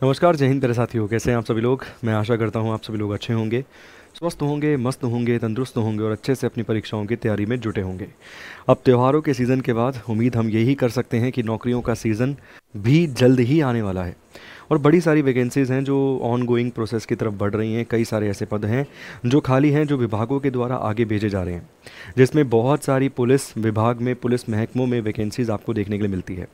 नमस्कार, जय हिंद प्यारे साथियों। कैसे हैं आप सभी लोग। मैं आशा करता हूं आप सभी लोग अच्छे होंगे, स्वस्थ होंगे, मस्त होंगे, तंदुरुस्त होंगे और अच्छे से अपनी परीक्षाओं की तैयारी में जुटे होंगे। अब त्योहारों के सीज़न के बाद उम्मीद हम यही कर सकते हैं कि नौकरियों का सीज़न भी जल्द ही आने वाला है और बड़ी सारी वैकेंसीज़ हैं जो ऑन गोइंग प्रोसेस की तरफ बढ़ रही हैं। कई सारे ऐसे पद हैं जो खाली हैं, जो विभागों के द्वारा आगे भेजे जा रहे हैं, जिसमें बहुत सारी पुलिस विभाग में, पुलिस महकमों में वैकेंसीज़ आपको देखने के लिए मिलती है।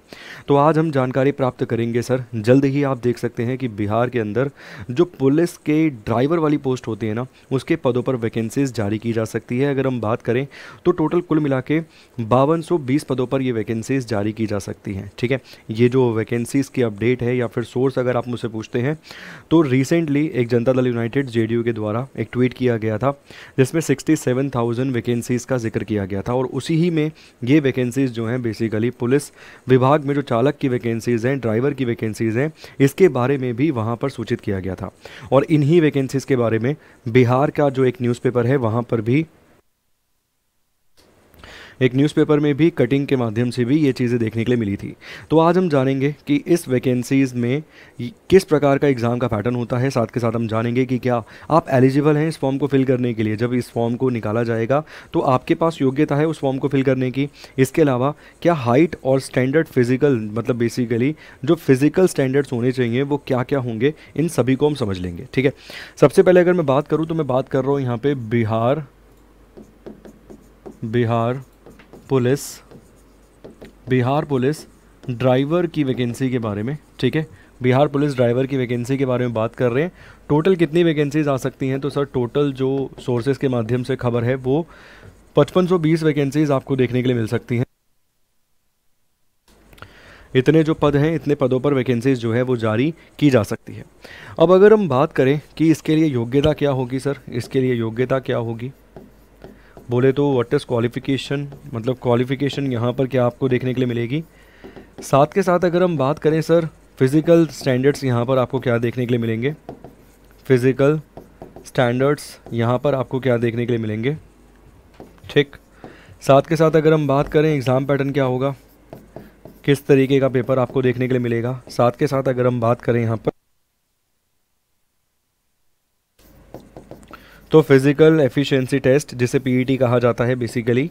तो आज हम जानकारी प्राप्त करेंगे सर। जल्द ही आप देख सकते हैं कि बिहार के अंदर जो पुलिस के ड्राइवर वाली पोस्ट होती है ना, उसके पदों पर वैकेंसीज जारी की जा सकती है। अगर हम बात करें तो टोटल कुल मिला के 5220 पदों पर ये वैकेंसीज जारी की जा सकती हैं। ठीक है, ये जो वैकेंसीज की अपडेट है या फिर सोर्स अगर आप मुझसे पूछते हैं तो रिसेंटली एक जनता दल यूनाइटेड जेडीयू के द्वारा एक ट्वीट किया गया था जिसमें 67,000 वैकेंसीज का जिक्र किया गया था और उसी ही में ये वैकेंसीज जो हैं बेसिकली पुलिस विभाग में जो चालक की वैकेंसीज़ हैं, ड्राइवर की वैकेंसीज़ हैं, इसके बारे में भी वहाँ पर सूचित किया गया था। और इन्हीं वैकेंसीज़ के बारे में बिहार का जो एक न्यूज़पेपर है वहाँ पर भी एक न्यूज़पेपर में भी कटिंग के माध्यम से भी ये चीज़ें देखने के लिए मिली थी। तो आज हम जानेंगे कि इस वैकेंसीज़ में किस प्रकार का एग्ज़ाम का पैटर्न होता है। साथ के साथ हम जानेंगे कि क्या आप एलिजिबल हैं इस फॉर्म को फिल करने के लिए। जब इस फॉर्म को निकाला जाएगा तो आपके पास योग्यता है उस फॉर्म को फिल करने की। इसके अलावा क्या हाइट और स्टैंडर्ड फिजिकल, मतलब बेसिकली जो फिजिकल स्टैंडर्ड्स होने चाहिए वो क्या क्या होंगे, इन सभी को हम समझ लेंगे। ठीक है, सबसे पहले अगर मैं बात करूँ तो मैं बात कर रहा हूँ यहाँ पे Bihar police Bihar police driver की वैकेंसी के बारे में। ठीक है, बिहार पुलिस ड्राइवर की वैकेंसी के बारे में बात कर रहे हैं। टोटल कितनी वैकेंसीज आ सकती हैं, तो सर टोटल जो सोर्सेज के माध्यम से खबर है वो 5520 वैकेंसीज आपको देखने के लिए मिल सकती हैं। इतने जो पद हैं, इतने पदों पर वैकेंसीज जो है वो जारी की जा सकती है। अब अगर हम बात करें कि इसके लिए योग्यता क्या होगी सर, इसके लिए योग्यता क्या होगी बोले तो व्हाट इज़ क्वालिफ़िकेशन, मतलब क्वालिफ़िकेशन यहाँ पर क्या आपको देखने के लिए मिलेगी। साथ के साथ अगर हम बात करें सर फिज़िकल स्टैंडर्ड्स, यहाँ पर आपको क्या देखने के लिए मिलेंगे। फिज़िकल स्टैंडर्ड्स यहाँ पर आपको क्या देखने के लिए मिलेंगे। ठीक, साथ के साथ अगर हम बात करें एग्ज़ाम पैटर्न क्या होगा, किस तरीके का पेपर आपको देखने के लिए मिलेगा। साथ के साथ अगर हम बात करें यहाँ पर तो फिज़िकल एफिशिएंसी टेस्ट जिसे पीईटी कहा जाता है बेसिकली,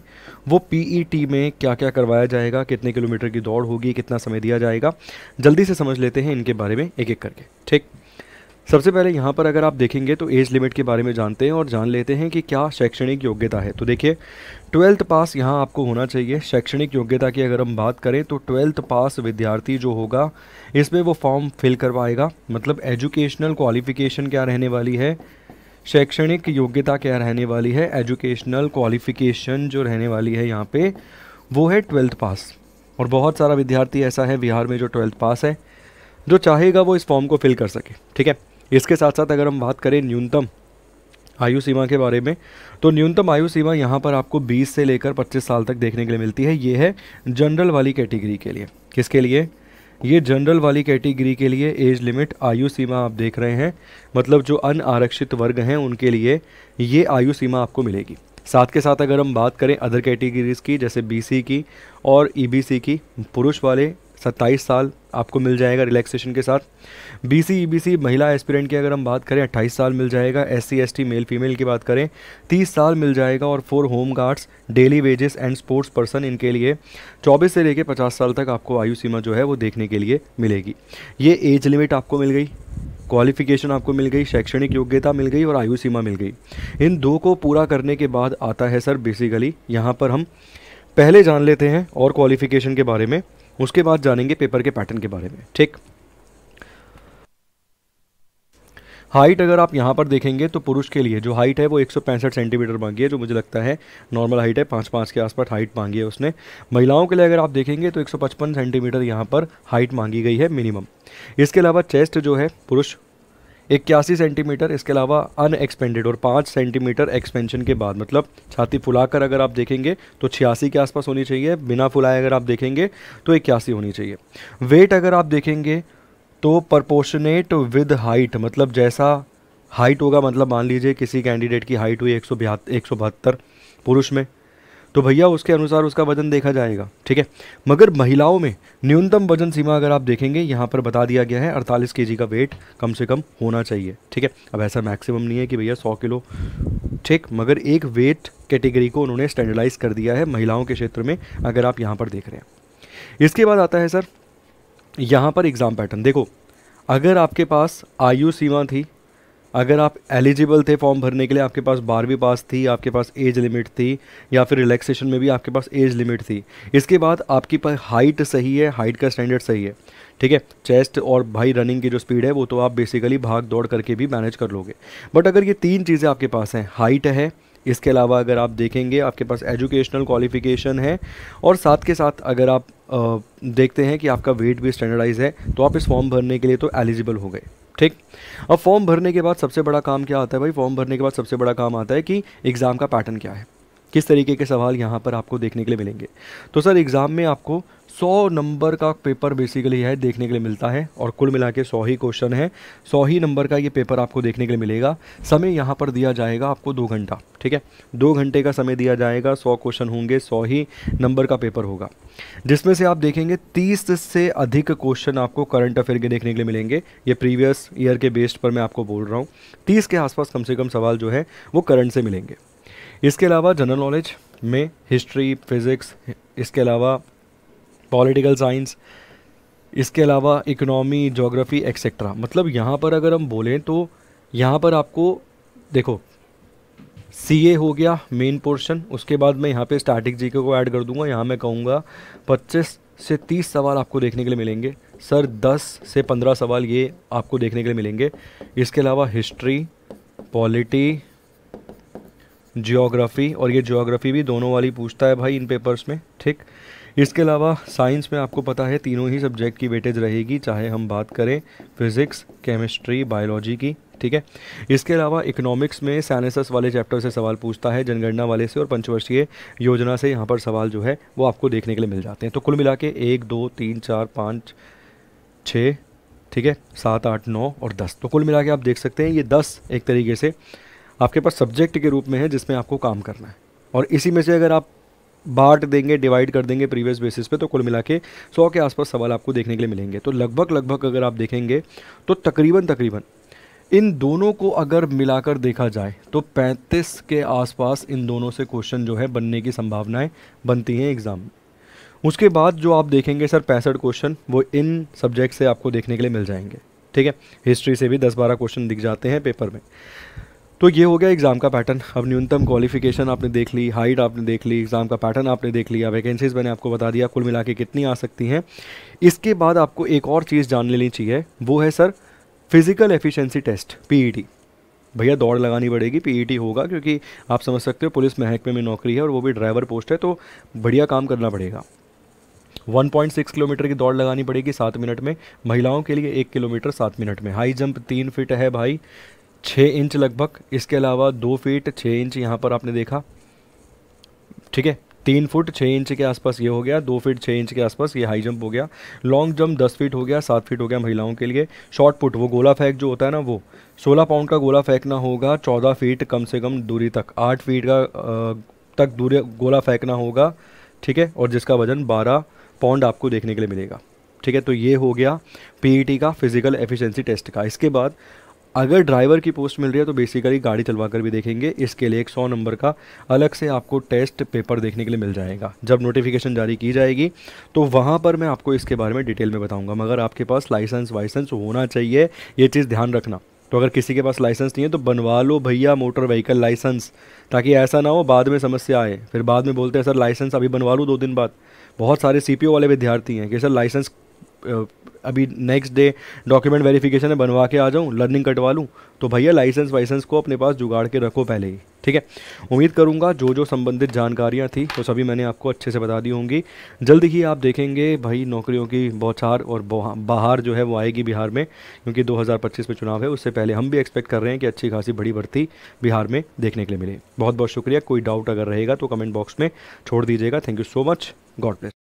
वो पीईटी में क्या क्या करवाया जाएगा, कितने किलोमीटर की दौड़ होगी, कितना समय दिया जाएगा, जल्दी से समझ लेते हैं इनके बारे में एक एक करके। ठीक, सबसे पहले यहाँ पर अगर आप देखेंगे तो एज लिमिट के बारे में जानते हैं और जान लेते हैं कि क्या शैक्षणिक योग्यता है। तो देखिए 12th पास यहाँ आपको होना चाहिए। शैक्षणिक योग्यता की अगर हम बात करें तो 12th पास विद्यार्थी जो होगा इसमें वो फॉर्म फिल करवाएगा। मतलब एजुकेशनल क्वालिफिकेशन क्या रहने वाली है, शैक्षणिक योग्यता क्या रहने वाली है, एजुकेशनल क्वालिफिकेशन जो रहने वाली है यहाँ पे वो है 12th पास। और बहुत सारा विद्यार्थी ऐसा है बिहार में जो 12th पास है, जो चाहेगा वो इस फॉर्म को फिल कर सके। ठीक है, इसके साथ साथ अगर हम बात करें न्यूनतम आयु सीमा के बारे में तो न्यूनतम आयु सीमा यहाँ पर आपको 20 से लेकर 25 साल तक देखने के लिए मिलती है। ये है जनरल वाली कैटेगरी के लिए। किसके लिए, ये जनरल वाली कैटेगरी के लिए एज लिमिट आयु सीमा आप देख रहे हैं। मतलब जो अनारक्षित वर्ग हैं उनके लिए ये आयु सीमा आपको मिलेगी। साथ के साथ अगर हम बात करें अदर कैटेगरीज़ की, जैसे बीसी की और ईबीसी की, पुरुष वाले 27 साल आपको मिल जाएगा रिलैक्सेशन के साथ। बीसी ईबीसी महिला एस्पिरेंट की अगर हम बात करें 28 साल मिल जाएगा। एससी एसटी मेल फीमेल की बात करें 30 साल मिल जाएगा। और for home guards, daily wages and sports person, इनके लिए 24 से लेकर 50 साल तक आपको आयु सीमा जो है वो देखने के लिए मिलेगी। ये एज लिमिट आपको मिल गई, क्वालिफिकेशन आपको मिल गई, शैक्षणिक योग्यता मिल गई और आयु सीमा मिल गई। इन दो को पूरा करने के बाद आता है सर बेसिकली यहाँ पर हम पहले जान लेते हैं और क्वालिफिकेशन के बारे में, उसके बाद जानेंगे पेपर के पैटर्न के बारे में। ठीक, हाइट अगर आप यहाँ पर देखेंगे तो पुरुष के लिए जो हाइट है वो 165 सेंटीमीटर मांगी है, जो मुझे लगता है नॉर्मल हाइट है। 5'5" के आसपास हाइट मांगी है उसने। महिलाओं के लिए अगर आप देखेंगे तो 155 सेंटीमीटर यहाँ पर हाइट मांगी गई है मिनिमम। इसके अलावा चेस्ट जो है पुरुष 81 सेंटीमीटर, इसके अलावा अनएक्सपेंडेड और 5 सेंटीमीटर एक्सपेंशन के बाद, मतलब छाती फुलाकर अगर आप देखेंगे तो 86 के आसपास होनी चाहिए। बिना फुलाए अगर आप देखेंगे तो 81 होनी चाहिए। वेट अगर आप देखेंगे तो प्रपोर्शनेट विद हाइट, मतलब जैसा हाइट होगा, मतलब मान लीजिए किसी कैंडिडेट की हाइट हुई 172 पुरुष में, तो भैया उसके अनुसार उसका वजन देखा जाएगा, ठीक है। मगर महिलाओं में न्यूनतम वजन सीमा अगर आप देखेंगे यहाँ पर बता दिया गया है 48 केजी का वेट कम से कम होना चाहिए, ठीक है। अब ऐसा मैक्सिमम नहीं है कि भैया 100 किलो, ठीक, मगर एक वेट कैटेगरी को उन्होंने स्टैंडर्डाइज कर दिया है महिलाओं के क्षेत्र में, अगर आप यहाँ पर देख रहे हैं। इसके बाद आता है सर यहाँ पर एग्ज़ाम पैटर्न। देखो, अगर आपके पास आयु सीमा थी, अगर आप एलिजिबल थे फॉर्म भरने के लिए, आपके पास 12वीं पास थी, आपके पास एज लिमिट थी, या फिर रिलैक्सेशन में भी आपके पास एज लिमिट थी, इसके बाद आपकी पास हाइट सही है, हाइट का स्टैंडर्ड सही है, ठीक है, चेस्ट और भाई रनिंग की जो स्पीड है वो तो आप बेसिकली भाग दौड़ करके भी मैनेज कर लोगे। बट अगर ये तीन चीज़ें आपके पास हैं, हाइट है, इसके अलावा अगर आप देखेंगे आपके पास एजुकेशनल क्वालिफिकेशन है, और साथ के साथ अगर आप देखते हैं कि आपका वेट भी स्टैंडर्डाइज है, तो आप इस फॉर्म भरने के लिए तो एलिजिबल हो गए, ठीक। अब फॉर्म भरने के बाद सबसे बड़ा काम क्या आता है भाई? फॉर्म भरने के बाद सबसे बड़ा काम आता है कि एग्ज़ाम का पैटर्न क्या है, किस तरीके के सवाल यहाँ पर आपको देखने के लिए मिलेंगे। तो सर एग्ज़ाम में आपको 100 नंबर का पेपर बेसिकली है देखने के लिए मिलता है, और कुल मिला के 100 ही क्वेश्चन है, 100 ही नंबर का ये पेपर आपको देखने के लिए मिलेगा। समय यहाँ पर दिया जाएगा आपको 2 घंटा, ठीक है, 2 घंटे का समय दिया जाएगा, 100 क्वेश्चन होंगे, 100 ही नंबर का पेपर होगा, जिसमें से आप देखेंगे 30 से अधिक क्वेश्चन आपको करंट अफेयर के देखने के लिए मिलेंगे। ये प्रीवियस ईयर के बेस्ड पर मैं आपको बोल रहा हूँ, 30 के आसपास कम से कम सवाल जो है वो करंट से मिलेंगे। इसके अलावा जनरल नॉलेज में हिस्ट्री, फिज़िक्स, इसके अलावा पॉलिटिकल साइंस, इसके अलावा इकोनॉमी, ज्योग्राफी एक्सेट्रा। मतलब यहाँ पर अगर हम बोलें तो यहाँ पर आपको देखो सीए हो गया मेन पोर्शन, उसके बाद मैं यहाँ पे स्टैटिक जीके को ऐड कर दूंगा। यहाँ मैं कहूँगा 25 से 30 सवाल आपको देखने के लिए मिलेंगे सर, 10 से 15 सवाल ये आपको देखने के लिए मिलेंगे। इसके अलावा हिस्ट्री, पॉलिटी, जियोग्राफी, और ये जियोग्राफी भी दोनों वाली पूछता है भाई इन पेपर्स में, ठीक। इसके अलावा साइंस में आपको पता है तीनों ही सब्जेक्ट की वेटेज रहेगी, चाहे हम बात करें फिज़िक्स, केमिस्ट्री, बायोलॉजी की, ठीक है। इसके अलावा इकोनॉमिक्स में सेनेसस वाले चैप्टर से सवाल पूछता है, जनगणना वाले से, और पंचवर्षीय योजना से यहाँ पर सवाल जो है वो आपको देखने के लिए मिल जाते हैं। तो कुल मिला के 1 2 3 4 5 6, ठीक है, 7 8 9 और 10। तो कुल मिला के आप देख सकते हैं ये 10 एक तरीके से आपके पास सब्जेक्ट के रूप में है जिसमें आपको काम करना है, और इसी में से अगर आप बांट देंगे, डिवाइड कर देंगे प्रीवियस बेसिस पे, तो कुल मिला के 100 के आसपास सवाल आपको देखने के लिए मिलेंगे। तो लगभग अगर आप देखेंगे तो तकरीबन इन दोनों को अगर मिलाकर देखा जाए तो 35 के आसपास इन दोनों से क्वेश्चन जो है बनने की संभावनाएं बनती हैं एग्ज़ाम में। उसके बाद जो आप देखेंगे सर 65 क्वेश्चन वो इन सब्जेक्ट से आपको देखने के लिए मिल जाएंगे, ठीक है। हिस्ट्री से भी 10-12 क्वेश्चन दिख जाते हैं पेपर में। तो ये हो गया एग्ज़ाम का पैटर्न। अब न्यूनतम क्वालिफिकेशन आपने देख ली, हाइट आपने देख ली, एग्ज़ाम का पैटर्न आपने देख लिया, वैकेंसीज़ मैंने आपको बता दिया कुल मिला के कितनी आ सकती हैं। इसके बाद आपको एक और चीज़ जान लेनी चाहिए, वो है sir physical efficiency test, PET. भैया दौड़ लगानी पड़ेगी, पीईटी होगा, क्योंकि आप समझ सकते हो पुलिस महकमे में नौकरी है और वो भी ड्राइवर पोस्ट है, तो बढ़िया काम करना पड़ेगा। 1.6 किलोमीटर की दौड़ लगानी पड़ेगी 7 मिनट में, महिलाओं के लिए 1 किलोमीटर 7 मिनट में। हाई जंप 3 फीट है भाई, 6 इंच लगभग। इसके अलावा 2 फीट 6 इंच यहाँ पर आपने देखा, ठीक है, 3 फुट 6 इंच के आसपास ये हो गया, 2 फीट 6 इंच के आसपास ये हाई जंप हो गया। लॉन्ग जंप 10 फीट हो गया, 7 फीट हो गया महिलाओं के लिए। शॉर्ट पुट वो गोला फेंक जो होता है ना, वो 16 पाउंड का गोला फेंकना होगा 14 फीट कम से कम दूरी तक, 8 फीट का तक दूरी गोला फेंकना होगा, ठीक है, और जिसका वजन 12 पाउंड आपको देखने के लिए मिलेगा, ठीक है। तो ये हो गया पीईटी का फिजिकल एफिशिएंसी टेस्ट का। इसके बाद अगर ड्राइवर की पोस्ट मिल रही है तो बेसिकली गाड़ी चलवा कर भी देखेंगे, इसके लिए एक 100 नंबर का अलग से आपको टेस्ट पेपर देखने के लिए मिल जाएगा। जब नोटिफिकेशन जारी की जाएगी तो वहाँ पर मैं आपको इसके बारे में डिटेल में बताऊंगा, मगर आपके पास लाइसेंस होना चाहिए, ये चीज़ ध्यान रखना। तो अगर किसी के पास लाइसेंस नहीं है तो बनवा लो भैया मोटर व्हीकल लाइसेंस, ताकि ऐसा ना हो बाद में समस्या आए, फिर बाद में बोलते हैं सर लाइसेंस अभी बनवा लूँ 2 दिन बाद। बहुत सारे सीपीओ वाले विद्यार्थी हैं कि सर लाइसेंस अभी नेक्स्ट डे डॉक्यूमेंट वेरिफिकेशन है, बनवा के आ जाऊँ, लर्निंग कटवा लूँ। तो भैया लाइसेंस को अपने पास जुगाड़ के रखो पहले ही, ठीक है। उम्मीद करूँगा जो संबंधित जानकारियाँ थी वो सभी मैंने आपको अच्छे से बता दी होंगी। जल्द ही आप देखेंगे भाई नौकरियों की बौछार और बहार जो है वो आएगी बिहार में, क्योंकि 2025 में चुनाव है। उससे पहले हम भी एक्सपेक्ट कर रहे हैं कि अच्छी खासी बड़ी भर्ती बिहार में देखने के लिए मिले। बहुत बहुत शुक्रिया। कोई डाउट अगर रहेगा तो कमेंट बॉक्स में छोड़ दीजिएगा। Thank you so much. God bless.